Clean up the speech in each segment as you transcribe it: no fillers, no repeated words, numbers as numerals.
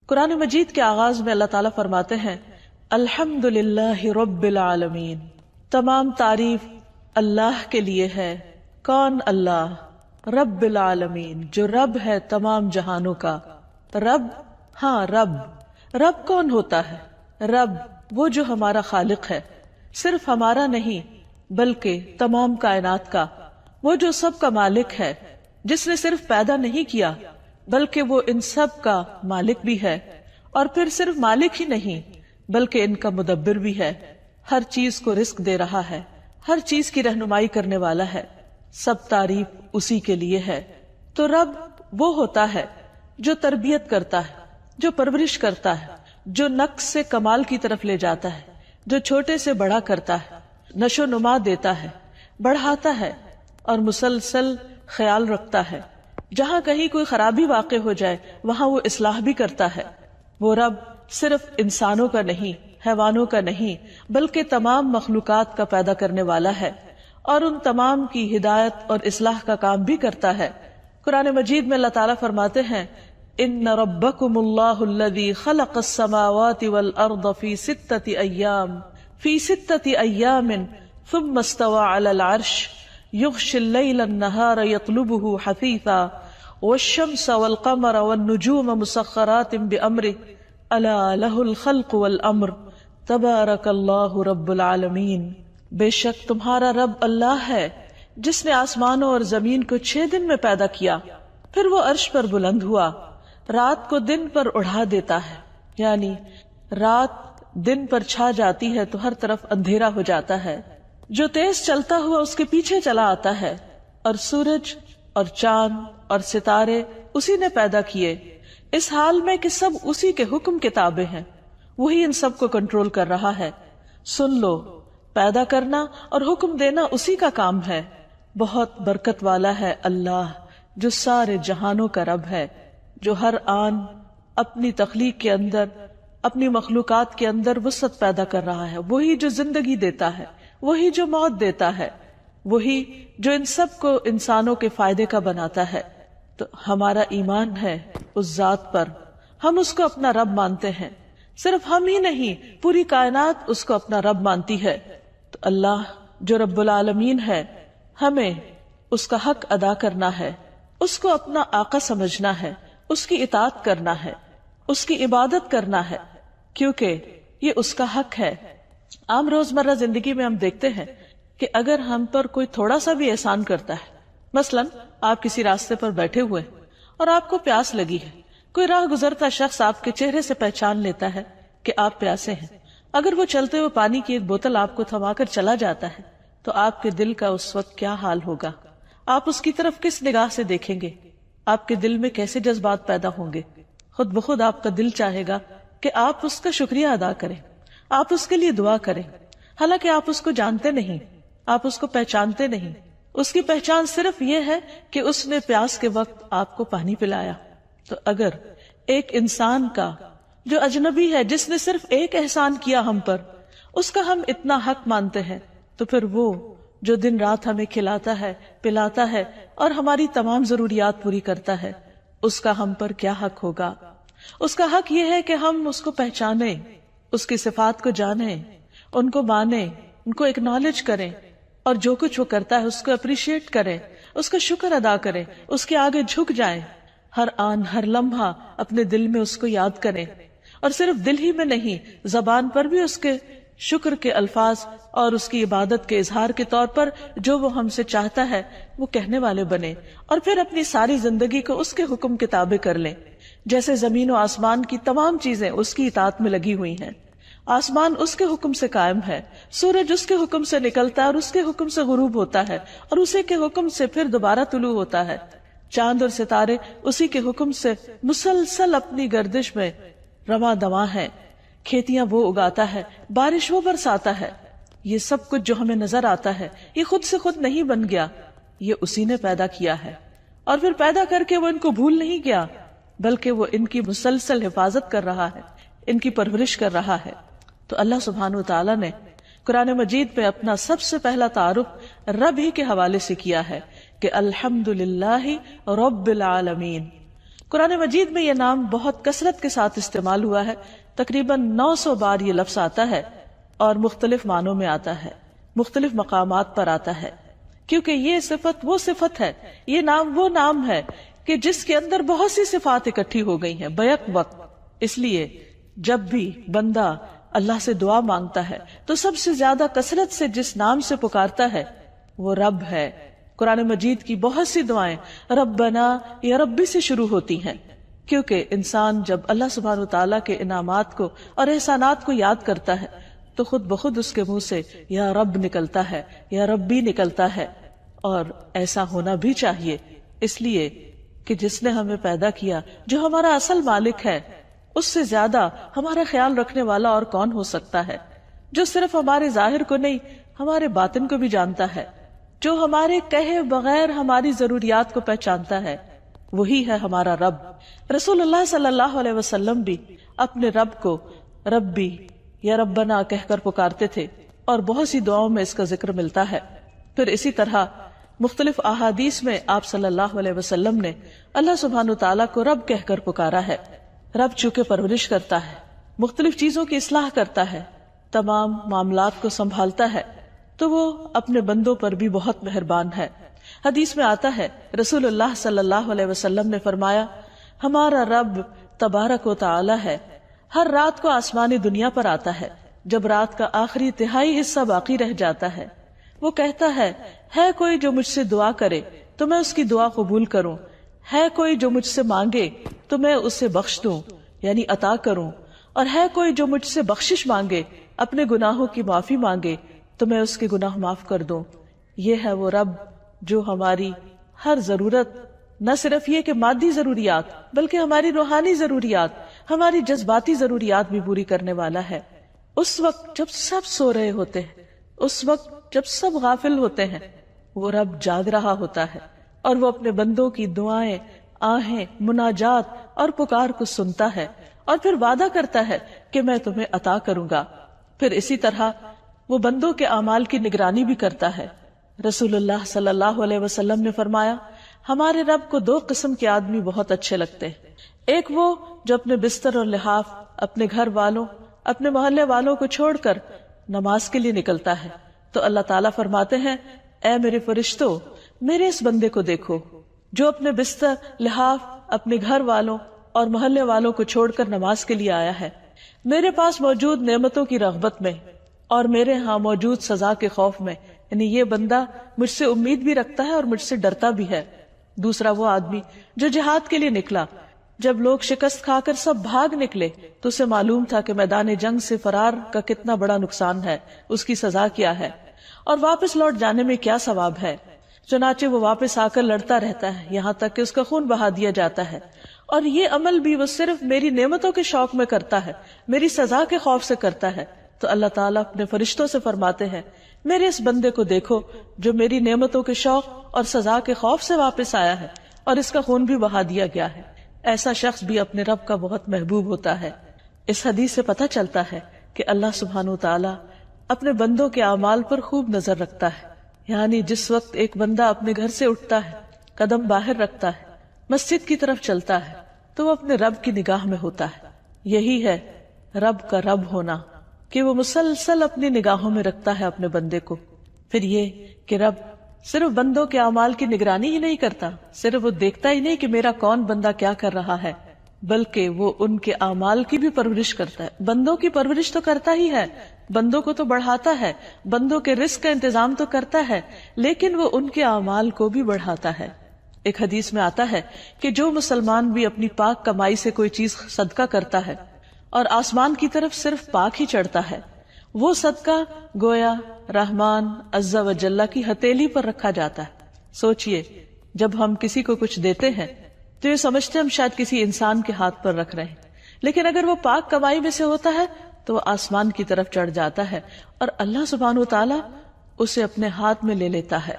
قرآن مجید کے آغاز میں اللہ تعالیٰ فرماتے ہیں الحمدللہ رب العالمین، تمام تعریف اللہ کے لیے ہے۔ کون؟ اللہ، رب العالمین، جو رب ہے تمام جہانوں کا۔ رب، ہاں رب کون ہوتا ہے؟ رب وہ جو ہمارا خالق ہے، صرف ہمارا نہیں بلکہ تمام کائنات کا، وہ جو سب کا مالک ہے، جس نے صرف پیدا نہیں کیا بلکہ وہ ان سب کا مالک بھی ہے، اور پھر صرف مالک ہی نہیں بلکہ ان کا مدبر بھی ہے، ہر چیز کو رزق دے رہا ہے، ہر چیز کی رہنمائی کرنے والا ہے۔ سب تعریف اسی کے لیے ہے۔ تو رب وہ ہوتا ہے جو تربیت کرتا ہے، جو پرورش کرتا ہے، جو نقص سے کمال کی طرف لے جاتا ہے، جو چھوٹے سے بڑا کرتا ہے، نشو نما دیتا ہے، بڑھاتا ہے اور مسلسل خیال رکھتا ہے۔ جہاں کہیں کوئی خرابی واقع ہو جائے وہاں وہ اصلاح بھی کرتا ہے۔ وہ رب صرف انسانوں کا نہیں، حیوانوں کا نہیں بلکہ تمام مخلوقات کا پیدا کرنے والا ہے، اور ان تمام کی ہدایت اور اصلاح کا کام بھی کرتا ہے۔ قرآن مجید میں اللہ تعالیٰ فرماتے ہیں ان ربکم اللہ الذی خلق السماوات والارض فی ستۃ ایام ثم استوى علی العرش یغشی اللیل النہار یطلبہ حثیثا والشمس والقمر والنجوم مسخرات بأمرہ الا لہ الخلق والامر تبارک اللہ رب العالمین۔ بے شک تمہارا رب اللہ ہے جس نے آسمانوں اور زمین کو 6 دن میں پیدا کیا، پھر وہ عرش پر بلند ہوا، رات کو دن پر اڑا دیتا ہے، یعنی رات دن پر چھا جاتی ہے تو ہر طرف اندھیرا ہو جاتا ہے، جو تیز چلتا ہوا اس کے پیچھے چلا آتا ہے، اور سورج اور چاند اور ستارے اسی نے پیدا کیے، اس حال میں کہ سب اسی کے حکم کے تابع ہیں، وہی ان سب کو کنٹرول کر رہا ہے۔ سن لو، پیدا کرنا اور حکم دینا اسی کا کام ہے۔ بہت برکت والا ہے اللہ جو سارے جہانوں کا رب ہے، جو ہر آن اپنی تخلیق کے اندر، اپنی مخلوقات کے اندر وسعت پیدا کر رہا ہے، وہی جو زندگی دیتا ہے، وہی جو موت دیتا ہے، وہی جو ان سب کو انسانوں کے فائدے کا بناتا ہے۔ تو ہمارا ایمان ہے اس ذات پر، ہم اس کو اپنا رب مانتے ہیں، صرف ہم ہی نہیں پوری کائنات اس کو اپنا رب مانتی ہے۔ تو اللہ جو رب العالمین ہے، ہمیں اس کا حق ادا کرنا ہے، اس کو اپنا آقا سمجھنا ہے، اس کی اطاعت کرنا ہے، اس کی عبادت کرنا ہے، کیونکہ یہ اس کا حق ہے۔ عام روزمرہ زندگی میں ہم دیکھتے ہیں کہ اگر ہم پر کوئی تھوڑا سا بھی احسان کرتا ہے، مثلا آپ کسی راستے پر بیٹھے ہوئے اور آپ کو پیاس لگی ہے، کوئی راہ گزرتا شخص آپ کے چہرے سے پہچان لیتا ہے کہ آپ پیاسے ہیں، اگر وہ چلتے ہوئے پانی کی ایک بوتل آپ کو تھما کر چلا جاتا ہے تو آپ کے دل کا اس وقت کیا حال ہوگا؟ آپ اس کی طرف کس نگاہ سے دیکھیں گے؟ آپ کے دل میں کیسے جذبات پیدا ہوں گے؟ خود بخود آپ کا دل چاہے گا کہ آپ اس کا شکریہ ادا کریں، آپ اس کے لیے دعا کریں، حالانکہ آپ اس کو جانتے نہیں، آپ اس کو پہچانتے نہیں، اس کی پہچان صرف یہ ہے کہ اس نے پیاس کے وقت آپ کو پانی پلایا۔ تو اگر ایک انسان کا جو اجنبی ہے، جس نے صرف ایک احسان کیا ہم پر، اس کا ہم اتنا حق مانتے ہیں، تو پھر وہ جو دن رات ہمیں کھلاتا ہے، پلاتا ہے اور ہماری تمام ضروریات پوری کرتا ہے، اس کا ہم پر کیا حق ہوگا؟ اس کا حق یہ ہے کہ ہم اس کو پہچانیں، اس کی صفات کو جانیں، ان کو مانیں، ان کو اکنالج کریں، اور جو کچھ وہ کرتا ہے اس کو اپریشیٹ کریں، اس کا شکر ادا کریں، اس کے آگے جھک جائیں، ہر آن ہر لمحہ اپنے دل میں اس کو یاد کریں، اور صرف دل ہی میں نہیں، زبان پر بھی اس کے شکر کے الفاظ اور اس کی عبادت کے اظہار کے طور پر جو وہ ہم سے چاہتا ہے وہ کہنے والے بنے، اور پھر اپنی ساری زندگی کو اس کے حکم کے تابع کر لیں۔ جیسے زمین و آسمان کی تمام چیزیں اس کی اطاعت میں لگی ہوئی ہیں، آسمان اس کے حکم سے قائم ہے، سورج اس کے حکم سے نکلتا ہے اور اس کے حکم سے غروب ہوتا ہے، اور اسی کے حکم سے پھر دوبارہ طلوع ہوتا ہے، چاند اور ستارے اسی کے حکم سے مسلسل اپنی گردش میں رواں دواں ہیں، کھیتیاں وہ اگاتا ہے، بارش وہ برساتا ہے۔ یہ سب کچھ جو ہمیں نظر آتا ہے یہ خود سے خود نہیں بن گیا، یہ اسی نے پیدا کیا ہے، اور پھر پیدا کر کے وہ ان کو بھول نہیں گیا بلکہ وہ ان کی مسلسل حفاظت کر رہا ہے، ان کی پرورش کر رہا ہے۔ تو اللہ سبحانہ وتعالی نے قرآن مجید پہ اپنا سب سے پہلا تعارف رب ہی کے حوالے سے کیا ہے کہ الحمدللہ رب العالمین، قرآن مجید میں یہ نام بہت کثرت کے ساتھ استعمال ہوا ہے، تقریباً 900 بار یہ لفظ آتا ہے اور مختلف معنوں میں آتا ہے، مختلف مقامات پر آتا ہے، کیونکہ یہ صفت وہ صفت ہے، یہ نام وہ نام ہے کہ جس کے اندر بہت سی صفات اکٹھی ہو گئی ہیں بیک وقت. اس لیے جب بھی بندہ اللہ سے دعا مانگتا ہے تو سب سے زیادہ کثرت سے جس نام سے پکارتا ہے وہ رب ہے. قرآن مجید کی بہت سی دعائیں ربنا یا ربی سے شروع ہوتی ہیں، کیونکہ انسان جب اللہ سبحانہ وتعالیٰ کے انعامات کو اور احسانات کو یاد کرتا ہے تو خود بخود اس کے منہ سے یا رب نکلتا ہے، یا ربی نکلتا ہے. اور ایسا ہونا بھی چاہیے، اس لیے کہ جس نے ہمیں پیدا کیا، جو ہمارا اصل مالک ہے، اس سے زیادہ ہمارا خیال رکھنے والا اور کون ہو سکتا ہے، جو صرف ہمارے ظاہر کو نہیں ہمارے باطن کو بھی جانتا ہے، جو ہمارے کہے بغیر ہماری ضروریات کو پہچانتا ہے، وہی ہے ہمارا رب. رسول اللہ صلی اللہ علیہ وسلم بھی اپنے رب کو ربی یا ربنا کہہ کر پکارتے تھے، اور بہت سی دعاؤں میں اس کا ذکر ملتا ہے. پھر اسی طرح مختلف احادیث میں آپ صلی اللہ علیہ وسلم نے اللہ سبحانہ تعالیٰ کو رب کہہ کر پکارا ہے. رب چونکہ پرورش کرتا ہے، مختلف چیزوں کی اصلاح کرتا ہے، تمام معاملات کو سنبھالتا ہے، تو وہ اپنے بندوں پر بھی بہت مہربان ہے. حدیث میں آتا ہے رسول اللہ صلی اللہ علیہ وسلم نے فرمایا، ہمارا رب تبارک و تعالی ہے، ہر رات کو آسمانی دنیا پر آتا ہے. جب رات کا آخری تہائی حصہ باقی رہ جاتا ہے وہ کہتا ہے کوئی جو مجھ سے دعا کرے تو میں اس کی دعا قبول کروں، ہے کوئی جو مجھ سے مانگے تو میں اسے بخش دوں یعنی عطا کروں، اور ہے کوئی جو مجھ سے بخشش مانگے، اپنے گناہوں کی معافی مانگے تو میں اس کے گناہ معاف کر دوں. یہ ہے وہ رب جو ہماری ہر ضرورت، نہ صرف یہ کہ مادی ضروریات بلکہ ہماری روحانی ضروریات، ہماری جذباتی ضروریات بھی پوری کرنے والا ہے. اس وقت جب سب سو رہے ہوتے ہیں، اس وقت جب سب غافل ہوتے ہیں، وہ رب جاگ رہا ہوتا ہے اور وہ اپنے بندوں کی دعائیں، آہیں، مناجات اور پکار کو سنتا ہے اور پھر وعدہ کرتا ہے کہ میں تمہیں عطا کروں گا. پھر اسی طرح وہ بندوں کے اعمال کی نگرانی بھی کرتا ہے. رسول اللہ صلی اللہ علیہ وسلم نے فرمایا، ہمارے رب کو 2 قسم کے آدمی بہت اچھے لگتے ہیں. ایک وہ جو اپنے بستر اور لحاف، اپنے گھر والوں، اپنے محلے والوں کو چھوڑ کر نماز کے لیے نکلتا ہے تو اللہ تعالیٰ فرماتے ہیں، اے میرے فرشتوں، میرے اس بندے کو دیکھو جو اپنے بستر، لحاف، اپنے گھر والوں اور محلے والوں کو چھوڑ کر نماز کے لیے آیا ہے، میرے پاس موجود نعمتوں کی رغبت میں اور میرے ہاں موجود سزا کے خوف میں. یعنی یہ بندہ مجھ سے امید بھی رکھتا ہے اور مجھ سے ڈرتا بھی ہے. دوسرا وہ آدمی جو جہاد کے لیے نکلا، جب لوگ شکست کھا کر سب بھاگ نکلے تو اسے معلوم تھا کہ میدان جنگ سے فرار کا کتنا بڑا نقصان ہے، اس کی سزا کیا ہے اور واپس لوٹ جانے میں کیا ثواب ہے. چنانچہ وہ واپس آ کر لڑتا رہتا ہے یہاں تک کہ اس کا خون بہا دیا جاتا ہے، اور یہ عمل بھی وہ صرف میری نعمتوں کے شوق میں کرتا ہے، میری سزا کے خوف سے کرتا ہے. تو اللہ تعالیٰ اپنے فرشتوں سے فرماتے ہیں، میرے اس بندے کو دیکھو جو میری نعمتوں کے شوق اور سزا کے خوف سے واپس آیا ہے اور اس کا خون بھی بہا دیا گیا ہے. ایسا شخص بھی اپنے رب کا بہت محبوب ہوتا ہے. اس حدیث سے پتہ چلتا ہے کہ اللہ سبحانہ وتعالی اپنے بندوں کے اعمال پر خوب نظر رکھتا ہے. یعنی جس وقت ایک بندہ اپنے گھر سے اٹھتا ہے، قدم باہر رکھتا ہے، مسجد کی طرف چلتا ہے تو وہ اپنے رب کی نگاہ میں ہوتا ہے. یہی ہے رب کا رب ہونا، کہ وہ مسلسل اپنی نگاہوں میں رکھتا ہے اپنے بندے کو. پھر یہ کہ رب صرف بندوں کے اعمال کی نگرانی ہی نہیں کرتا، صرف وہ دیکھتا ہی نہیں کہ میرا کون بندہ کیا کر رہا ہے، بلکہ وہ ان کے اعمال کی بھی پرورش کرتا ہے. بندوں کی پرورش تو کرتا ہی ہے، بندوں کو تو بڑھاتا ہے، بندوں کے رزق کا انتظام تو کرتا ہے، لیکن وہ ان کے اعمال کو بھی بڑھاتا ہے. ایک حدیث میں آتا ہے کہ جو مسلمان بھی اپنی پاک کمائی سے کوئی چیز صدقہ کرتا ہے اور آسمان کی طرف صرف پاک ہی چڑھتا ہے، وہ صدقہ گویا رحمان عز و جل کی ہتھیلی پر رکھا جاتا ہے. سوچئے جب ہم کسی کو کچھ دیتے ہیں تو یہ سمجھتے ہم شاید کسی انسان کے ہاتھ پر رکھ رہے ہیں، لیکن اگر وہ پاک کمائی میں سے ہوتا ہے تو وہ آسمان کی طرف چڑھ جاتا ہے اور اللہ سبحانہ وتعالی اسے اپنے ہاتھ میں لے لیتا ہے،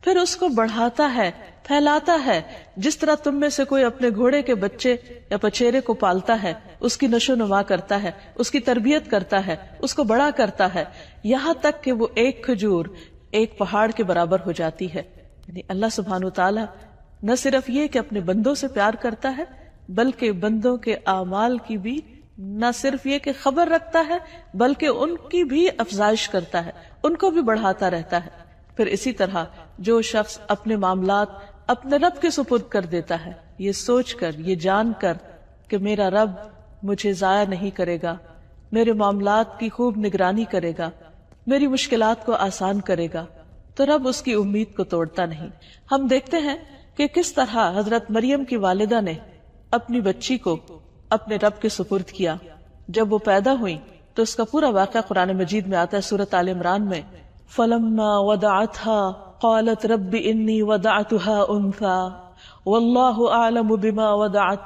پھر اس کو بڑھاتا ہے، پھیلاتا ہے. جس طرح تم میں سے کوئی اپنے گھوڑے کے بچے یا پچھیرے کو پالتا ہے، اس کی نشو نما کرتا ہے، اس کی تربیت کرتا ہے، اس کو بڑا کرتا ہے، یہاں تک کہ وہ ایک کھجور ایک پہاڑ کے برابر ہو جاتی ہے. یعنی اللہ سبحانہ وتعالی نہ صرف یہ کہ اپنے بندوں سے پیار کرتا ہے، بلکہ بندوں کے اعمال کی بھی نہ صرف یہ کہ خبر رکھتا ہے بلکہ ان کی بھی افزائش کرتا ہے، ان کو بھی بڑھاتا رہتا ہے۔ پھر اسی طرح جو شخص اپنے معاملات اپنے رب کے سپرد کر دیتا ہے، یہ سوچ کر، یہ جان کر کہ میرا رب مجھے ضائع نہیں کرے گا، میرے معاملات کی خوب نگرانی کرے گا، میری مشکلات کو آسان کرے گا، تو رب اس کی امید کو توڑتا نہیں۔ ہم دیکھتے ہیں کہ کس طرح حضرت مریم کی والدہ نے اپنی بچی کو اپنے رب کے سپرد کیا۔ جب وہ پیدا ہوئی تو اس کا پورا واقعہ قرآن مجید میں آتا ہے، سورۃ آل عمران میں، فَلَمَّا وَضَعَتْهَا قَالَتْ رَبِّ إِنِّي وَضَعْتُهَا أُنثَىٰ وَاللَّهُ أَعْلَمُ بِمَا وَضَعَتْ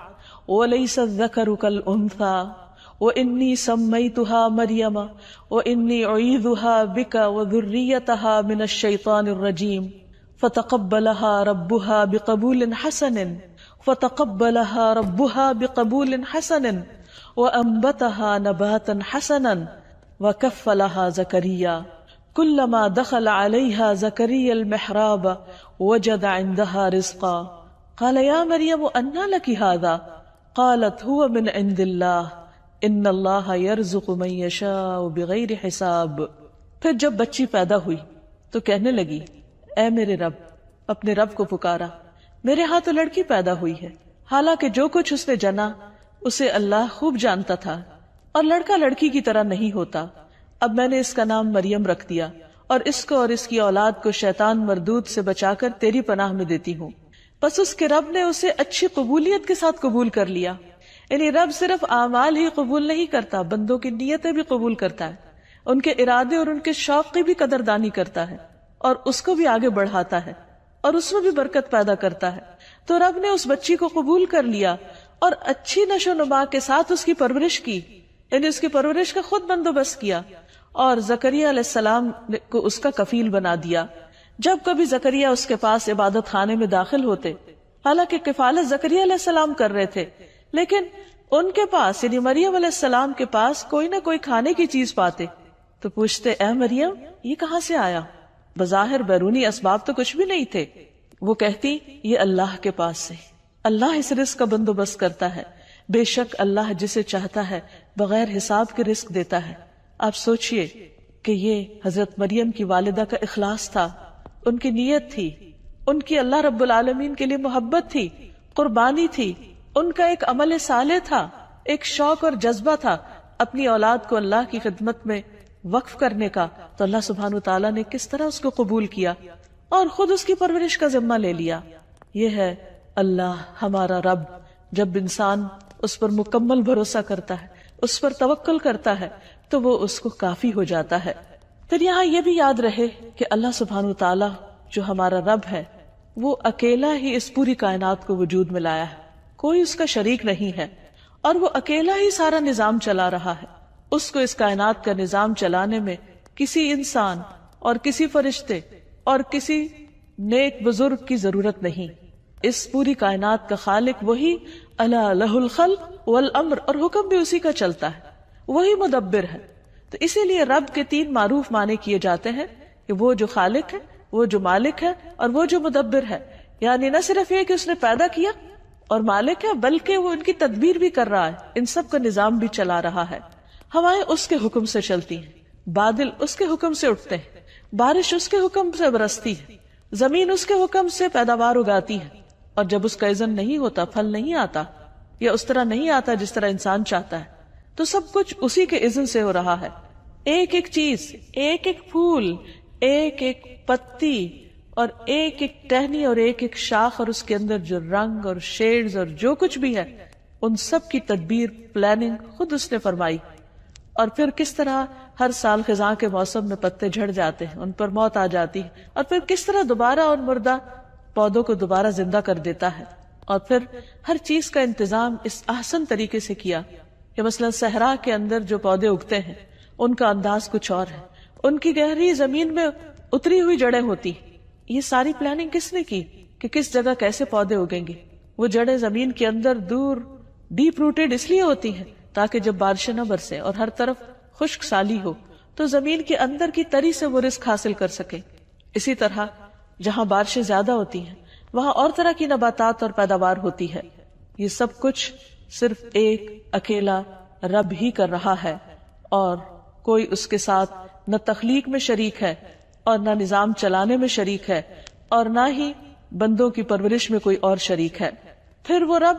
وَلَيْسَ الذَّكَرُ كَالْأُنثَىٰ وَإِنِّي سَمَّيْتُهَا مَرْيَمَ وَإِنِّي أُعِيذُهَا بِكَ وَذُرِّيَّتَهَا مِنَ الشَّيْطَانِ الرَّجِيمِ فَتَقَبَّلَهَا رَبُّهَا بِقَبُولٍ حَسَنٍ فَتَقَبَّلَهَا رَبُّهَا بِقَبُولٍ حَسَنٍ وَأَنبَتَهَا نَبَاتًا حَسَنًا وَكَفَّلَهَا زَكَرِيَّا كُلَّمَا دَخَلَ عَلَيْهَا زَكَرِيَّا الْمِحْرَابَ وَجَدَ عِندَهَا رِزْقًا قَالَ يَا مَرْيَمُ أَنَّىٰ لَكِ هَٰذَا قالت هو من عند اللہ ان اللہ یرزق من یشاء بغیر حساب۔ پھر جب بچی پیدا ہوئی تو کہنے لگی، اے میرے رب، اپنے رب کو پکارا، میرے ہاں تو لڑکی پیدا ہوئی ہے، حالانکہ جو کچھ اس نے جنا اسے اللہ خوب جانتا تھا، اور لڑکا لڑکی کی طرح نہیں ہوتا۔ اب میں نے اس کا نام مریم رکھ دیا، اور اس کو اور اس کی اولاد کو شیطان مردود سے بچا کر تیری پناہ میں دیتی ہوں۔ بس اس کے رب نے اسے اچھی قبولیت کے ساتھ قبول کر لیا۔ یعنی رب صرف اعمال ہی قبول نہیں کرتا، بندوں کی نیتیں بھی قبول کرتا ہے، ان کے ارادے اور ان کے شوق کی بھی قدردانی کرتا ہے، اور اس کو بھی آگے بڑھاتا ہے، اور اس میں بھی برکت پیدا کرتا ہے۔ تو رب نے اس بچی کو قبول کر لیا اور اچھی نشو نما کے ساتھ اس کی پرورش کی، یعنی اس کی پرورش کا خود بندوبست کیا، اور زکریا علیہ السلام کو اس کا کفیل بنا دیا۔ جب کبھی زکریا اس کے پاس عبادت خانے میں داخل ہوتے، حالانکہ کفالت زکریا علیہ السلام کر رہے تھے، لیکن ان کے پاس یعنی مریم علیہ السلام کے پاس کوئی نہ کوئی کھانے کی چیز پاتے تو پوچھتے، اے مریم یہ کہاں سے آیا؟ بظاہر بیرونی اسباب تو کچھ بھی نہیں تھے۔ وہ کہتی، یہ اللہ کے پاس سے، اللہ اس رزق کا بندوبست کرتا ہے، بے شک اللہ جسے چاہتا ہے بغیر حساب کے رزق دیتا ہے۔ آپ سوچئے کہ یہ حضرت مریم کی والدہ کا اخلاص تھا، ان کی نیت تھی، ان کی اللہ رب العالمین کے لیے محبت تھی، قربانی تھی، ان کا ایک عمل صالح تھا، ایک شوق اور جذبہ تھا اپنی اولاد کو اللہ کی خدمت میں وقف کرنے کا۔ تو اللہ سبحانہ وتعالیٰ نے کس طرح اس کو قبول کیا اور خود اس کی پرورش کا ذمہ لے لیا۔ یہ ہے اللہ ہمارا رب۔ جب انسان اس پر مکمل بھروسہ کرتا ہے، اس پر توکل کرتا ہے، تو وہ اس کو کافی ہو جاتا ہے۔ پھر یہاں یہ بھی یاد رہے کہ اللہ سبحانہ وتعالیٰ جو ہمارا رب ہے، وہ اکیلا ہی اس پوری کائنات کو وجود میں لایا ہے، کوئی اس کا شریک نہیں ہے، اور وہ اکیلا ہی سارا نظام چلا رہا ہے۔ اس کو اس کائنات کا نظام چلانے میں کسی انسان اور کسی فرشتے اور کسی نیک بزرگ کی ضرورت نہیں۔ اس پوری کائنات کا خالق وہی، الا لہ الخلق والامر، اور حکم بھی اسی کا چلتا ہے، وہی مدبر ہے۔ تو اسی لیے رب کے 3 معروف معنی کیے جاتے ہیں کہ وہ جو خالق ہے، وہ جو مالک ہے، اور وہ جو مدبر ہے۔ یعنی نہ صرف یہ کہ اس نے پیدا کیا اور مالک ہے، بلکہ وہ ان کی تدبیر بھی کر رہا ہے، ان سب کا نظام بھی چلا رہا ہے۔ ہوائیں اس کے حکم سے چلتی ہیں، بادل اس کے حکم سے اٹھتے ہیں، بارش اس کے حکم سے برستی ہے، زمین اس کے حکم سے پیداوار اگاتی ہے، اور جب اس کا اذن نہیں ہوتا، پھل نہیں آتا، یا اس طرح نہیں آتا جس طرح انسان چاہتا ہے، تو سب کچھ اسی کے اذن سے ہو رہا ہے۔ ایک ایک چیز، ایک ایک پھول، ایک ایک پتی، اور ایک ایک ٹہنی اور ایک ایک شاخ، اور اس کے اندر جو رنگ اور شیڈز اور جو کچھ بھی ہے، ان سب کی تدبیر، پلاننگ خود اس نے فرمائی۔ اور پھر کس طرح ہر سال خزاں کے موسم میں پتے جھڑ جاتے ہیں، ان پر موت آ جاتی ہے، اور پھر کس طرح دوبارہ ان مردہ پودوں کو دوبارہ زندہ کر دیتا ہے، اور پھر ہر چیز کا انتظام اس احسن طریقے سے کیا کہ مثلا صحرا کے اندر جو پودے اگتے ہیں ان کا انداز کچھ اور ہے، ان کی گہری زمین میں اتری ہوئی جڑیں ہوتی۔ یہ ساری پلاننگ کس نے کی کہ کس جگہ کیسے پودے اگیں گے؟ وہ جڑیں زمین کے اندر دور ڈیپ روٹیڈ اس لیے ہوتی ہیں تاکہ جب بارشیں نہ برسے اور ہر طرف خشک سالی ہو تو زمین کے اندر کی تری سے وہ رزق حاصل کر سکے۔ اسی طرح جہاں بارشیں زیادہ ہوتی ہیں وہاں اور طرح کی نباتات اور پیداوار ہوتی ہے۔ یہ سب کچھ صرف ایک اکیلا رب ہی کر رہا ہے، اور کوئی اس کے ساتھ نہ تخلیق میں شریک ہے اور نہ نظام چلانے میں شریک ہے اور نہ ہی بندوں کی پرورش میں کوئی اور شریک ہے۔ پھر وہ رب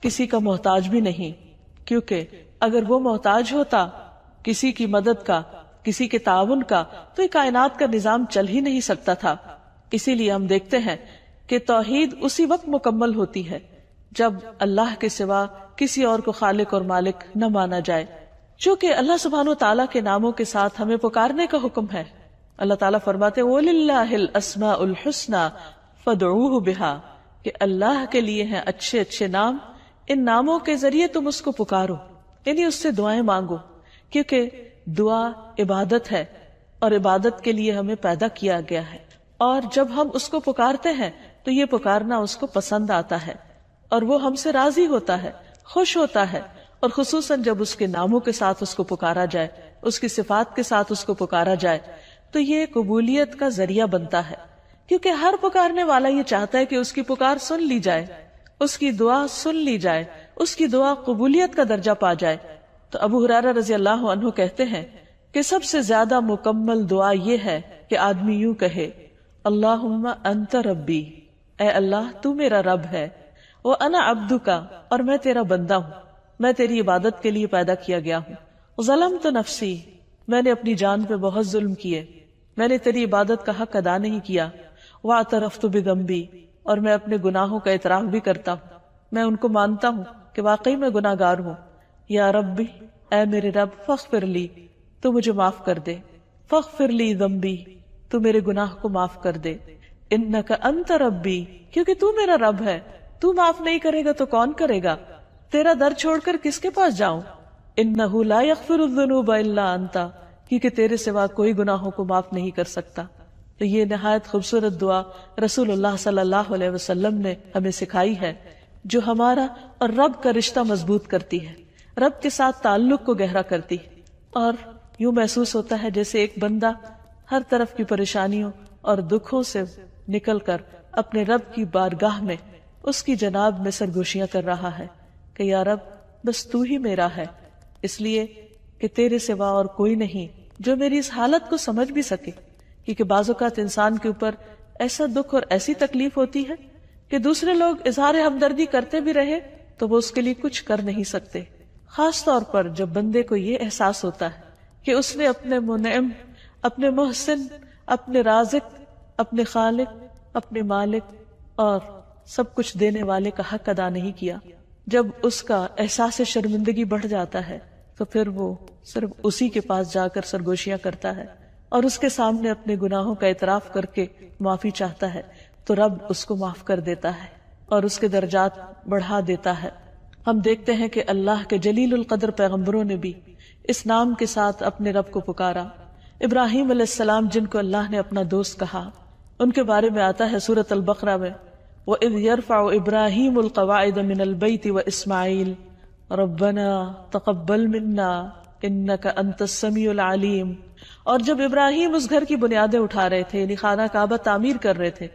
کسی کا محتاج بھی نہیں، کیونکہ اگر وہ محتاج ہوتا کسی کی مدد کا، کسی کے تعاون کا، تو یہ کائنات کا نظام چل ہی نہیں سکتا تھا۔ اسی لیے ہم دیکھتے ہیں کہ توحید اسی وقت مکمل ہوتی ہے جب اللہ کے سوا کسی اور کو خالق اور مالک نہ مانا جائے، چونکہ اللہ سبحانہ و تعالیٰ کے ناموں کے ساتھ ہمیں پکارنے کا حکم ہے۔ اللہ تعالیٰ فرماتے وَلِلَّهِ الْأَسْمَاءُ الْحُسْنَى فَادْعُوهُ بِهَا، کہ اللہ کے لیے ہیں اچھے اچھے نام، ان ناموں کے ذریعے تم اس کو پکارو، یعنی اس سے دعائیں مانگو، کیونکہ دعا عبادت ہے اور عبادت کے لیے ہمیں پیدا کیا گیا ہے، اور جب ہم اس کو پکارتے ہیں تو یہ پکارنا اس کو پسند آتا ہے اور وہ ہم سے راضی ہوتا ہے، خوش ہوتا ہے، اور خصوصاً جب اس کے ناموں کے ساتھ اس کو پکارا جائے، اس کی صفات کے ساتھ اس کو پکارا جائے، تو یہ قبولیت کا ذریعہ بنتا ہے، کیونکہ ہر پکارنے والا یہ چاہتا ہے کہ اس کی پکار سن لی جائے، اس کی دعا سن لی جائے، اس کی دعا قبولیت کا درجہ پا جائے۔ تو ابو ہریرہ رضی اللہ عنہ کہتے ہیں کہ سب سے زیادہ مکمل دعا یہ ہے کہ آدمی یوں کہے اللہم انت ربی، اے اللہ تو میرا رب ہے، وَأَنَا عَبْدُكَ، اور میں تیرا بندہ ہوں، میں تیری عبادت کے لیے پیدا کیا گیا ہوں، ظلمت نفسی، میں نے اپنی جان پہ بہت ظلم کیے، میں نے تیری عبادت کا حق ادا نہیں کیا، وَاعْتَرَفْتُ بِذَنْبِي، اور میں اپنے گناہوں کا اعتراف بھی کرتا ہوں، میں ان کو مانتا ہوں کہ واقعی میں گناہ گار ہوں، یا ربی، اے میرے رب، فاغفر لی، تو مجھے معاف کر دے، فاغفر لی ذنبی، تو میرے گناہ کو معاف کر دے، انک انت ربی، کیونکہ تو میرا رب ہے، تو معاف نہیں کرے گا تو کون کرے گا، تیرا در چھوڑ کر کس کے پاس جاؤں، انہ لا یغفر الذنوب الا انت، کیونکہ تیرے سوا کوئی گناہوں کو معاف نہیں کر سکتا۔ تو یہ نہایت خوبصورت دعا رسول اللہ صلی اللہ علیہ وسلم نے ہمیں سکھائی ہے، جو ہمارا اور رب کا رشتہ مضبوط کرتی ہے، رب کے ساتھ تعلق کو گہرا کرتی ہے، اور یوں محسوس ہوتا ہے جیسے ایک بندہ ہر طرف کی پریشانیوں اور دکھوں سے نکل کر اپنے رب کی بارگاہ میں اس کی جناب میں سرگوشیاں کر رہا ہے کہ یا رب بس تو ہی میرا ہے، اس لیے کہ تیرے سوا اور کوئی نہیں جو میری اس حالت کو سمجھ بھی سکے، کیونکہ بعض اوقات انسان کے اوپر ایسا دکھ اور ایسی تکلیف ہوتی ہے کہ دوسرے لوگ اظہار ہمدردی کرتے بھی رہے تو وہ اس کے لیے کچھ کر نہیں سکتے، خاص طور پر جب بندے کو یہ احساس ہوتا ہے کہ اس نے اپنے منعم، اپنے محسن، اپنے رازق، اپنے خالق، اپنے مالک اور سب کچھ دینے والے کا حق ادا نہیں کیا۔ جب اس کا احساس شرمندگی بڑھ جاتا ہے تو پھر وہ صرف اسی کے پاس جا کر سرگوشیاں کرتا ہے اور اس کے سامنے اپنے گناہوں کا اعتراف کر کے معافی چاہتا ہے، تو رب اس کو معاف کر دیتا ہے اور اس کے درجات بڑھا دیتا ہے۔ ہم دیکھتے ہیں کہ اللہ کے جلیل القدر پیغمبروں نے بھی اس نام کے ساتھ اپنے رب کو پکارا۔ ابراہیم علیہ السلام، جن کو اللہ نے اپنا دوست کہا، ان کے بارے میں آتا ہے سورۃ البقرہ میں وَإِذْ يَرْفَعُ إِبْرَاهِيمُ الْقَوَاعِدَ مِنَ الْبَيْتِ وَإِسْمَاعِيلُ رَبَّنَا تَقَبَّلْ مِنَّا إِنَّكَ أَنْتَ السَّمِيعُ الْعَلِيمُ، اور جب ابراہیم اس گھر کی بنیادیں اٹھا رہے تھے، یعنی خانہ کعبہ تعمیر کر رہے تھے،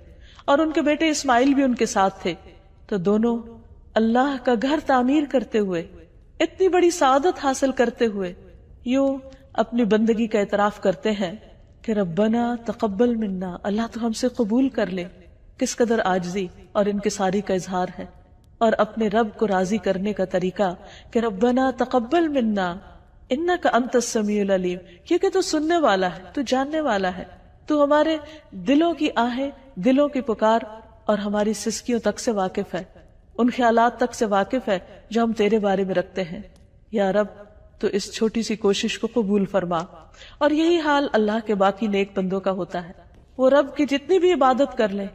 اور ان کے بیٹے اسماعیل بھی ان کے ساتھ تھے، تو دونوں اللہ کا گھر تعمیر کرتے ہوئے، اتنی بڑی سعادت حاصل کرتے ہوئے یوں اپنی بندگی کا اعتراف کرتے ہیں کہ ربنا تقبل منا، اللہ تو ہم سے قبول کر لے۔ کس قدر عاجزی اور انکساری کا اظہار ہے، اور اپنے رب کو راضی کرنے کا طریقہ کہ ربنا تقبل منا انک انت السمیع العلیم، کیونکہ تو سننے والا ہے، تو جاننے والا ہے، تو ہمارے دلوں کی آہیں، دلوں کی پکار اور ہماری سسکیوں تک سے واقف ہے، ان خیالات تک سے واقف ہے جو ہم تیرے بارے میں رکھتے ہیں۔ یا رب تو اس چھوٹی سی کوشش کو قبول فرما۔ اور یہی حال اللہ کے باقی نیک بندوں کا ہوتا ہے، وہ رب کی جتنی بھی عبادت کر لیں،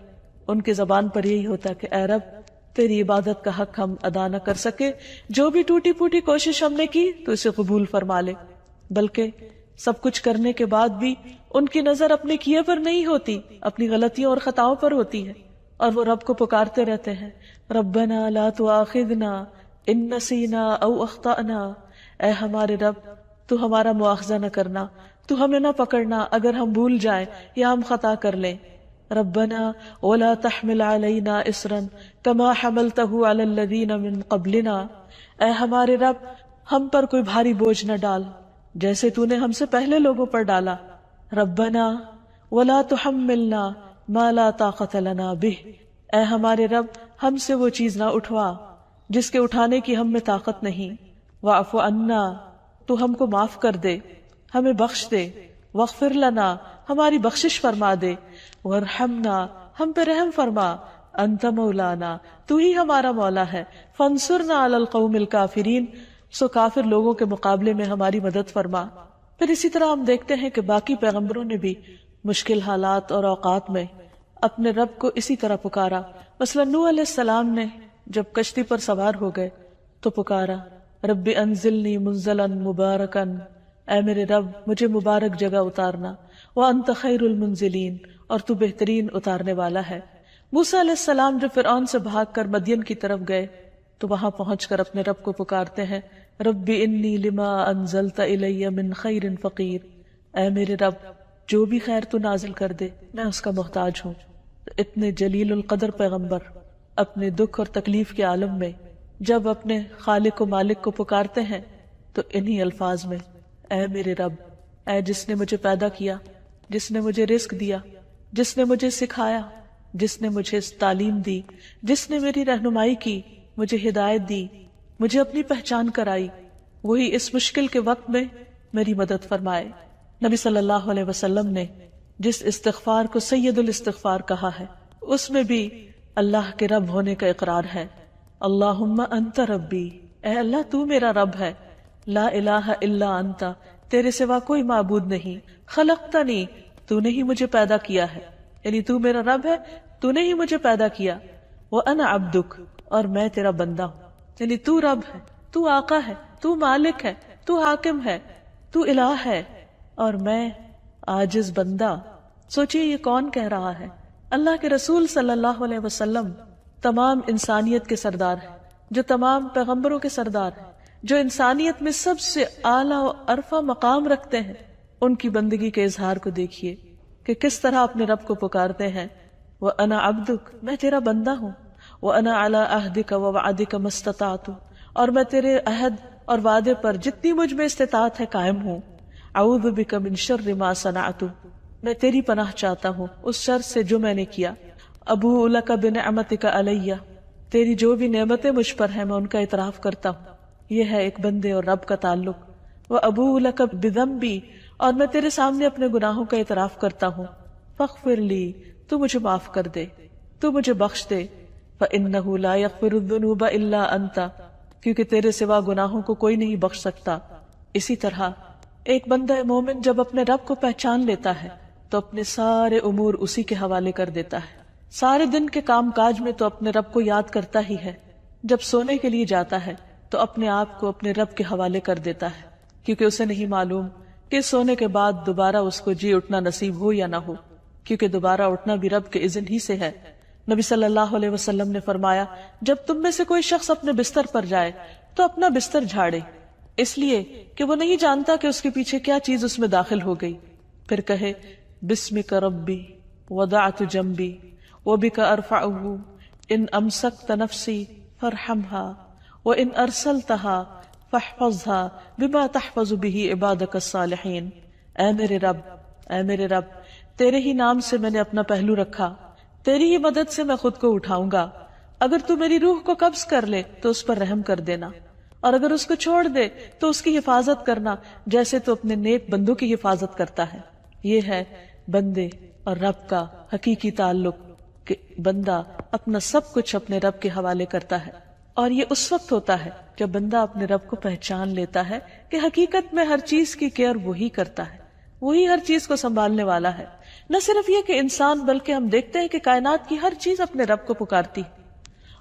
ان کی زبان پر یہی ہوتا ہے کہ اے رب تیری عبادت کا حق ہم ادا نہ کر سکے، جو بھی ٹوٹی پھوٹی کوشش ہم نے کی تو اسے قبول فرما لے۔ بلکہ سب کچھ کرنے کے بعد بھی ان کی نظر اپنے کیے پر نہیں ہوتی، اپنی غلطیوں اور خطاؤں پر ہوتی ہے، اور وہ رب کو پکارتے رہتے ہیں ربنا لا تؤاخذنا ان نسینا او اخطأنا، اے ہمارے رب تو ہمارا مواخذہ نہ کرنا، تو ہمیں نہ پکڑنا اگر ہم بھول جائیں یا ہم خطا کر لیں۔ ربنا ولا تحمل علينا اصرا كما حملته على الذين من قبلنا، اے ہمارے رب ہم پر کوئی بھاری بوجھ نہ ڈال جیسے تو نے ہم سے پہلے لوگوں پر ڈالا. ربنا ولا تحملنا ما لا طاقت لنا به، اے ہمارے رب ہم سے وہ چیز نہ اٹھوا جس کے اٹھانے کی ہم میں طاقت نہیں. واعف عنا، تو ہم کو معاف کر دے، ہمیں بخش دے. واغفر لنا، ہماری بخشش فرما دے. وارحمنا، ہم پہ رحم فرما. انت مولانا، تو ہی ہمارا مولا ہے. فانصرنا علی القوم الکافرین، سو کافر لوگوں کے مقابلے میں ہماری مدد فرما. پھر اسی طرح ہم دیکھتے ہیں کہ باقی پیغمبروں نے بھی مشکل حالات اور اوقات میں اپنے رب کو اسی طرح پکارا. مثلا نوح علیہ السلام نے جب کشتی پر سوار ہو گئے تو پکارا رب انزلنی منزلا مبارکا، اے میرے رب مجھے مبارک جگہ اتارنا. وانت خیر المنزلین، اور تو بہترین اتارنے والا ہے. موسیٰ علیہ السلام جب فرعون سے بھاگ کر مدین کی طرف گئے تو وہاں پہنچ کر اپنے رب کو پکارتے ہیں رب انی لما انزلت الی من خیر فقیر، اے میرے رب جو بھی خیر تو نازل کر دے میں اس کا محتاج ہوں. اتنے جلیل القدر پیغمبر اپنے دکھ اور تکلیف کے عالم میں جب اپنے خالق و مالک کو پکارتے ہیں تو انہی الفاظ میں اے میرے رب، اے جس نے مجھے پیدا کیا، جس نے مجھے رزق دیا، جس نے مجھے سکھایا، جس نے مجھے تعلیم دی، جس نے میری رہنمائی کی، مجھے ہدایت دی، مجھے اپنی پہچان کرائی، وہی اس مشکل کے وقت میں میری مدد فرمائے. نبی صلی اللہ علیہ وسلم نے جس استغفار کو سید الاستغفار کہا ہے اس میں بھی اللہ کے رب ہونے کا اقرار ہے. اللہم انت ربی، اے اللہ تو میرا رب ہے. لا الہ الا انت، تیرے سوا کوئی معبود نہیں. خلقتنی، تو نے ہی مجھے پیدا کیا ہے، یعنی تو میرا رب ہے، تو نے ہی مجھے پیدا کیا. وانا عبدک، اور میں تیرا بندہ ہوں، یعنی تو رب ہے، تو آقا ہے، تو مالک ہے، تو حاکم ہے، تو الہ ہے، اور میں عاجز بندہ. سوچئے یہ کون کہہ رہا ہے؟ اللہ کے رسول صلی اللہ علیہ وسلم تمام انسانیت کے سردار ہیں، جو تمام پیغمبروں کے سردار ہیں، جو انسانیت میں سب سے اعلیٰ و عرفہ مقام رکھتے ہیں. ان کی بندگی کے اظہار کو دیکھیے کہ کس طرح اپنے رب کو پکارتے ہیں. وَأَنَا عَبْدُكَ، میں تیرا بندہ ہوں. وَأَنَا عَلَىٰ عَهْدِكَ وَوَعْدِكَ مَا اسْتَطَعْتُ، اور میں تیرے عہد اور وعدے پر جتنی مجھ میں استطاعت ہے قائم ہوں. اعوذ بک من شر ما صنعت، میں تیری پناہ چاہتا ہوں اس شر سے جو میں نے کیا. ابوء لک بنعمتک علیہ، تیری جو بھی نعمتیں مجھ پر ہیں میں ان کا اعتراف کرتا ہوں. یہ ہے ایک بندے اور رب کا تعلق. وابوء لک بذنبی، اور میں تیرے سامنے اپنے گناہوں کا اعتراف کرتا ہوں. فاغفر لی، تو مجھے معاف کر دے، تو مجھے بخش دے. فإنہ لا یغفر الذنوب الا انت، کیونکہ تیرے سوا گناہوں کو کوئی نہیں بخش سکتا. اسی طرح ایک بندہ مومن جب اپنے رب کو پہچان لیتا ہے تو اپنے سارے امور اسی کے حوالے کر دیتا ہے. سارے دن کے کام کاج میں تو اپنے رب کو یاد کرتا ہی ہے. جب سونے کے لیے جاتا ہے تو اپنے آپ کو اپنے رب کے حوالے کر دیتا ہے، کیونکہ اسے نہیں معلوم کہ سونے کے بعد دوبارہ اس کو جی اٹھنا نصیب ہو یا نہ ہو، کیونکہ دوبارہ اٹھنا بھی رب کے اذن ہی سے ہے. نبی صلی اللہ علیہ وسلم نے فرمایا جب تم میں سے کوئی شخص اپنے بستر پر جائے تو اپنا بستر جھاڑے، اس لیے کہ وہ نہیں جانتا کہ اس کے پیچھے کیا چیز اس میں داخل ہو گئی. پھر کہے بسمک ربی وضعت جنبی وبک ارفعہ ان امسکت نفسی فارحمها وان ارسلتها فاحفظها بما تحفظ به عبادک الصالحین. اے میرے رب، اے میرے رب، تیرے ہی نام سے میں نے اپنا پہلو رکھا، تیری ہی مدد سے میں خود کو اٹھاؤں گا. اگر تو میری روح کو قبض کر لے تو اس پر رحم کر دینا، اور اگر اس کو چھوڑ دے تو اس کی حفاظت کرنا جیسے تو اپنے نیک بندوں کی حفاظت کرتا ہے. یہ ہے بندے اور رب کا حقیقی تعلق کہ بندہ اپنا سب کچھ اپنے رب کے حوالے کرتا ہے. اور یہ اس وقت ہوتا ہے جب بندہ اپنے رب کو پہچان لیتا ہے کہ حقیقت میں ہر چیز کی کیئر وہی کرتا ہے، وہی ہر چیز کو سنبھالنے والا ہے. نہ صرف یہ کہ انسان بلکہ ہم دیکھتے ہیں کہ کائنات کی ہر چیز اپنے رب کو پکارتی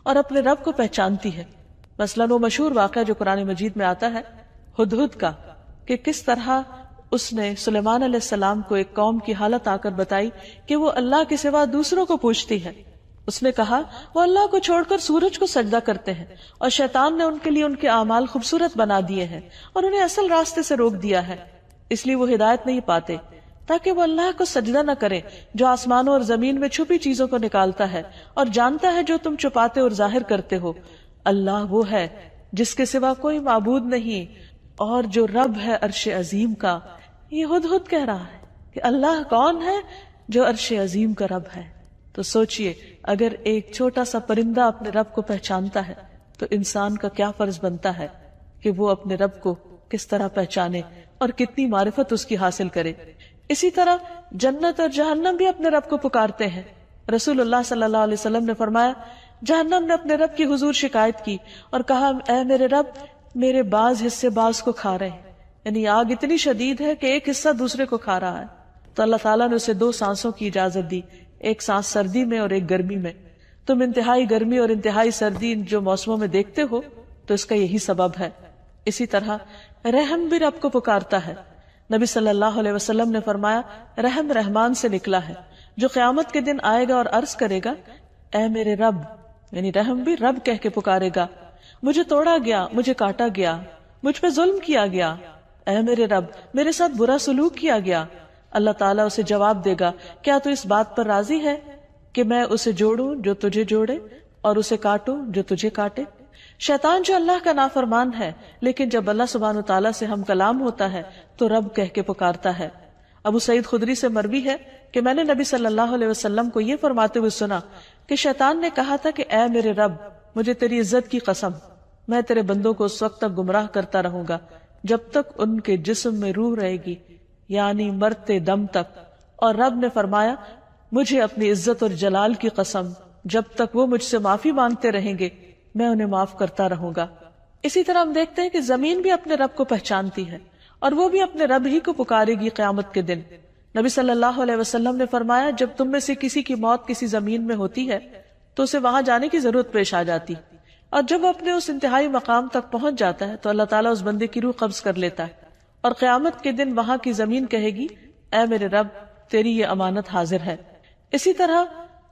اور اپنے رب کو پہچانتی ہے. مثلاً وہ مشہور واقعہ جو قرآن مجید میں آتا ہے ہدہد کا، کہ کس طرح اس نے سلیمان علیہ السلام کو ایک قوم کی حالت آ کر بتائی کہ وہ اللہ کے سوا دوسروں کو پوجتی ہے. اس نے کہا وہ اللہ کو چھوڑ کر سورج کو سجدہ کرتے ہیں، اور شیطان نے ان کے لیے ان کے اعمال خوبصورت بنا دیے ہیں اور انہیں اصل راستے سے روک دیا ہے، اس لیے وہ ہدایت نہیں پاتے. تاکہ وہ اللہ کو سجدہ نہ کرے جو آسمانوں اور زمین میں چھپی چیزوں کو نکالتا ہے اور جانتا ہے جو تم چھپاتے اور ظاہر کرتے ہو۔ اللہ وہ ہے جس کے سوا کوئی معبود نہیں اور جو رب ہے عرش عظیم کا۔ یہ ہدہد کہہ رہا ہے کہ اللہ کون ہے جو عرش عظیم کا رب ہے۔ تو سوچئے اگر ایک چھوٹا سا پرندہ اپنے رب کو پہچانتا ہے تو انسان کا کیا فرض بنتا ہے کہ وہ اپنے رب کو کس طرح پہچانے اور کتنی معرفت اس کی حاصل کرے۔ اسی طرح جنت اور جہنم بھی اپنے رب کو پکارتے ہیں۔ رسول اللہ صلی اللہ علیہ وسلم نے فرمایا، جہنم نے اپنے رب کی حضور شکایت کی اور کہا، اے میرے رب، میرے بعض حصے بعض کو کھا رہے ہیں، یعنی آگ اتنی شدید ہے کہ ایک حصہ دوسرے کو کھا رہا ہے۔ تو اللہ تعالیٰ نے اسے 2 سانسوں کی اجازت دی، ایک سانس سردی میں اور ایک گرمی میں۔ تم انتہائی گرمی اور انتہائی سردی جو موسموں میں دیکھتے ہو تو اس کا یہی سبب ہے۔ اسی طرح رحم بھی رب کو پکارتا ہے۔ نبی صلی اللہ علیہ وسلم نے فرمایا، رحم رحمان سے نکلا ہے، جو قیامت کے دن آئے گا اور عرض کرے گا، اے میرے رب، یعنی رحم بھی رب کہہ کے پکارے گا، مجھے توڑا گیا، مجھے کاٹا گیا، مجھ پہ ظلم کیا گیا، اے میرے رب، میرے ساتھ برا سلوک کیا گیا۔ اللہ تعالیٰ اسے جواب دے گا، کیا تو اس بات پر راضی ہے کہ میں اسے جوڑوں جو تجھے جوڑے اور اسے کاٹوں جو تجھے کاٹے؟ شیطان جو اللہ کا نافرمان ہے، لیکن جب اللہ سبحانہ وتعالیٰ سے ہم کلام ہوتا ہے تو رب کہہ کے پکارتا ہے۔ ابو سعید خدری سے مروی ہے کہ میں نے نبی صلی اللہ علیہ وسلم کو یہ فرماتے ہوئے سنا کہ شیطان نے کہا تھا کہ اے میرے رب، مجھے تیری عزت کی قسم، میں تیرے بندوں کو اس وقت تک گمراہ کرتا رہوں گا جب تک ان کے جسم میں روح رہے گی، یعنی مرتے دم تک۔ اور رب نے فرمایا، مجھے اپنی عزت اور جلال کی قسم، جب تک وہ مجھ سے معافی مانگتے رہیں گے میں انہیں معاف کرتا رہوں گا۔ اسی طرح ہم دیکھتے ہیں کہ زمین بھی اپنے رب کو پہچانتی ہے اور وہ بھی اپنے رب ہی کو پکارے گی قیامت کے دن۔ نبی صلی اللہ علیہ وسلم نے فرمایا، جب تم میں سے کسی کی موت کسی زمین میں ہوتی ہے تو اسے وہاں جانے کی ضرورت پیش آ جاتی، اور جب وہ اپنے اس انتہائی مقام تک پہنچ جاتا ہے تو اللہ تعالیٰ اس بندے کی روح قبض کر لیتا ہے، اور قیامت کے دن وہاں کی زمین کہے گی، اے میرے رب، تیری یہ امانت حاضر ہے۔ اسی طرح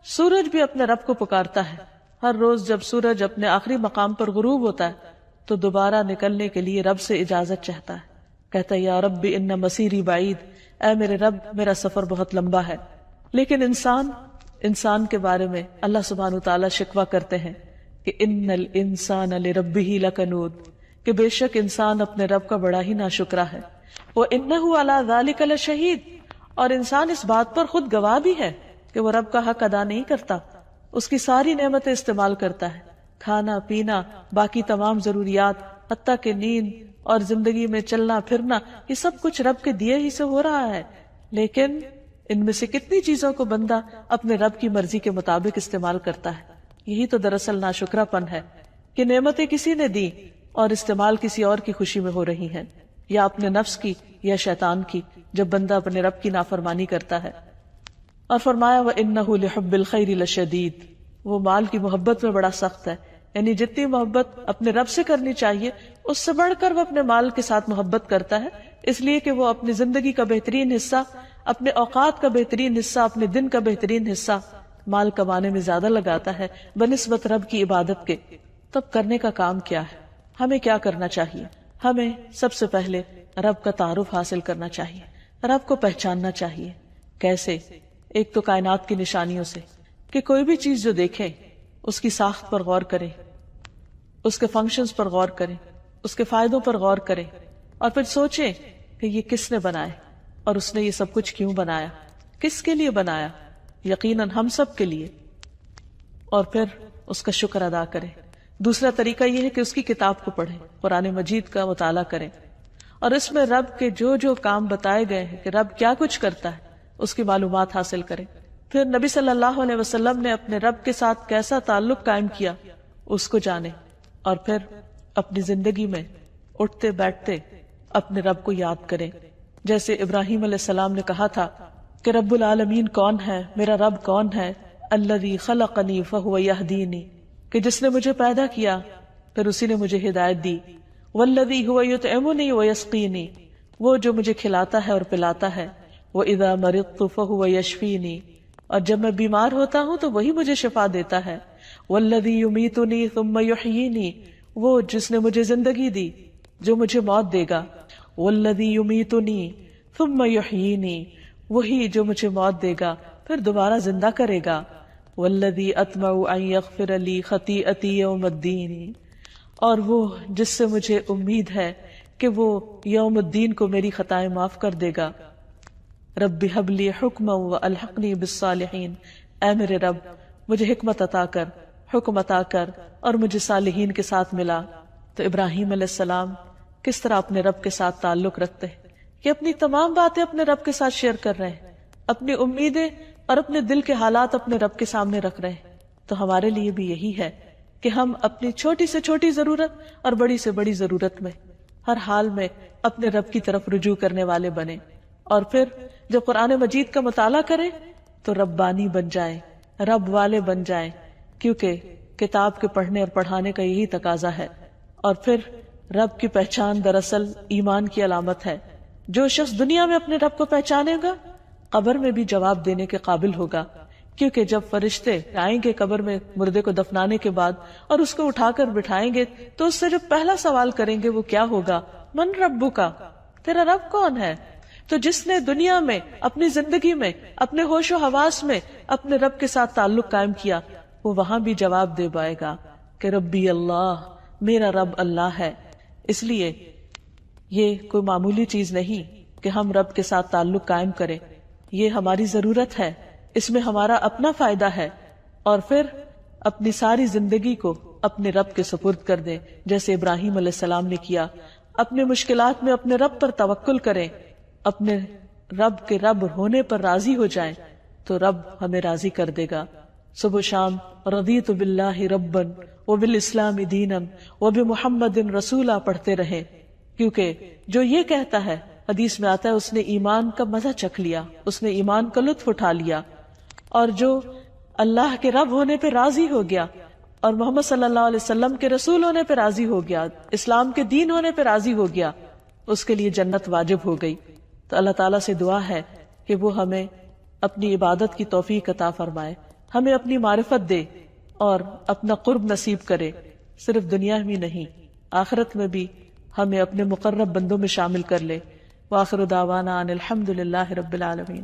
سورج بھی اپنے رب کو پکارتا ہے۔ ہر روز جب سورج اپنے آخری مقام پر غروب ہوتا ہے تو دوبارہ نکلنے کے لیے رب سے اجازت چاہتا ہے، کہتا ہے، یا رب ان مسیری بعید، اے میرے رب، میرا سفر بہت لمبا ہے۔ لیکن انسان کے بارے میں اللہ سبحانہ وتعالیٰ شکوہ کرتے ہیں کہ ان الانسان لربہ لکنود، کہ بے شک انسان اپنے رب کا بڑا ہی ناشکرا ہے۔ وانہ علی ذلک لشہید، اور انسان اس بات پر خود گواہ بھی ہے کہ وہ رب کا حق ادا نہیں کرتا، اس کی ساری نعمتیں استعمال کرتا ہے، کھانا پینا، باقی تمام ضروریات، حتیٰ کہ نیند اور زندگی میں چلنا پھرنا، یہ سب کچھ رب کے دیے ہی سے ہو رہا ہے۔ لیکن ان میں سے کتنی چیزوں کو بندہ اپنے رب کی مرضی کے مطابق استعمال کرتا ہے۔ یہی تو دراصل ناشکرا پن ہے کہ نعمتیں کسی نے دی اور استعمال کسی اور کی خوشی میں ہو رہی ہیں، یا اپنے نفس کی یا شیطان کی، جب بندہ اپنے رب کی نافرمانی کرتا ہے۔ اور فرمایا، وَإِنَّهُ لِحُبِّ الْخَيْرِ لَشَدِيدٌ، وہ مال کی محبت میں بڑا سخت ہے، یعنی جتنی محبت اپنے رب سے کرنی چاہیے اس سے بڑھ کر وہ اپنے مال کے ساتھ محبت کرتا ہے، اس لیے کہ وہ اپنی زندگی کا بہترین حصہ، اپنے اوقات کا بہترین حصہ، اپنے دن کا بہترین حصہ مال کمانے میں زیادہ لگاتا ہے بنسبت رب کی عبادت کے۔ تب کرنے کا کام کیا ہے؟ ہمیں کیا کرنا چاہیے؟ ہمیں سب سے پہلے رب کا تعارف حاصل کرنا چاہیے، رب کو پہچاننا چاہیے۔ کیسے؟ ایک تو کائنات کی نشانیوں سے، کہ کوئی بھی چیز جو دیکھیں اس کی ساخت پر غور کریں، اس کے فنکشنز پر غور کریں، اس کے فائدوں پر غور کریں، اور پھر سوچیں کہ یہ کس نے بنائے اور اس نے یہ سب کچھ کیوں بنایا، کس کے لیے بنایا؟ یقیناً ہم سب کے لیے، اور پھر اس کا شکر ادا کریں۔ دوسرا طریقہ یہ ہے کہ اس کی کتاب کو پڑھیں، قرآن مجید کا مطالعہ کریں، اور اس میں رب کے جو جو کام بتائے گئے ہیں کہ رب کیا کچھ کرتا ہے اس کی معلومات حاصل کریں۔ پھر نبی صلی اللہ علیہ وسلم نے اپنے رب کے ساتھ کیسا تعلق قائم کیا اس کو جانیں، اور پھر اپنی زندگی میں اٹھتے بیٹھتے اپنے رب کو یاد کریں۔ جیسے ابراہیم علیہ السلام نے کہا تھا کہ رب العالمین کون ہے، میرا رب کون ہے، الذی خلقنی فہو یہدینی، کہ جس نے مجھے پیدا کیا پھر اسی نے مجھے ہدایت دی، والذی هو یطعمنی ویسقینی، وہ جو مجھے کھلاتا ہے اور پلاتا ہے، وَإِذَا مَرِضْتُ فَهُوَ يَشْفِينِي، اور جب میں بیمار ہوتا ہوں تو وہی مجھے شفا دیتا ہے، وَالَّذِي يُمِيتُنِي ثُمَّ يُحْيِينِي، وہ جس نے مجھے زندگی دی جو مجھے موت دے گا، وَالَّذِي يُمِيتُنِي ثُمَّ يُحْيِينِي، وہی جو مجھے موت دے گا پھر دوبارہ زندہ کرے گا. والذی اطمع ان یغفر لی خطیئتی یوم الدین، اور وہ جس سے مجھے امید ہے کہ وہ یوم الدین کو میری خطائیں معاف کر دے گا. رب ہب لی حکما والحقنی بالصالحین، اے میرے رب مجھے حکمت عطا کر، حکم عطا کر اور مجھے صالحین کے ساتھ ملا. تو ابراہیم علیہ السلام کس طرح اپنے رب کے ساتھ تعلق رکھتے ہیں کہ اپنی تمام باتیں اپنے رب کے ساتھ شیئر کر رہے ہیں، اپنی امیدیں اور اپنے دل کے حالات اپنے رب کے سامنے رکھ رہے ہیں. تو ہمارے لیے بھی یہی ہے کہ ہم اپنی چھوٹی سے چھوٹی ضرورت اور بڑی سے بڑی ضرورت میں ہر حال میں اپنے رب کی طرف رجوع کرنے والے بنیں، اور پھر جب قرآن مجید کا مطالعہ کریں تو ربانی بن جائیں، رب والے بن جائیں، کیونکہ کتاب کے پڑھنے اور پڑھانے کا یہی تقاضا ہے. اور پھر رب کی پہچان دراصل ایمان کی علامت ہے. جو شخص دنیا میں اپنے رب کو پہچانے گا قبر میں بھی جواب دینے کے قابل ہوگا، کیونکہ جب فرشتے آئیں گے قبر میں مردے کو دفنانے کے بعد اور اس کو اٹھا کر بٹھائیں گے تو اس سے جو پہلا سوال کریں گے وہ کیا ہوگا؟ من ربک کا، تیرا رب کون ہے؟ تو جس نے دنیا میں اپنی زندگی میں اپنے ہوش و حواس میں اپنے رب کے ساتھ تعلق قائم کیا وہ وہاں بھی جواب دے پائے گا کہ ربی اللہ، میرا رب اللہ ہے. اس لیے یہ کوئی معمولی چیز نہیں کہ ہم رب کے ساتھ تعلق قائم کریں، یہ ہماری ضرورت ہے، اس میں ہمارا اپنا فائدہ ہے. اور پھر اپنی ساری زندگی کو اپنے رب کے سپرد کر دیں جیسے ابراہیم علیہ السلام نے کیا. اپنے مشکلات میں اپنے رب پر توکل کریں، اپنے رب کے رب ہونے پر راضی ہو جائیں تو رب ہمیں راضی کر دے گا. صبح و شام رضیت باللہ ربا وبالاسلام دینا وبمحمد رسولا پڑھتے رہیں، کیونکہ جو یہ کہتا ہے حدیث میں آتا ہے اس نے ایمان کا مزہ چکھ لیا، اس نے ایمان کا لطف اٹھا لیا. اور جو اللہ کے رب ہونے پہ راضی ہو گیا اور محمد صلی اللہ علیہ وسلم کے رسول ہونے پہ راضی ہو گیا، اسلام کے دین ہونے پہ راضی ہو گیا، اس کے لیے جنت واجب ہو گئی. تو اللہ تعالیٰ سے دعا ہے کہ وہ ہمیں اپنی عبادت کی توفیق عطا فرمائے، ہمیں اپنی معرفت دے اور اپنا قرب نصیب کرے، صرف دنیا میں نہیں آخرت میں بھی ہمیں اپنے مقرب بندوں میں شامل کر لے. وآخر دعوانا ان الحمد للہ رب العالمین.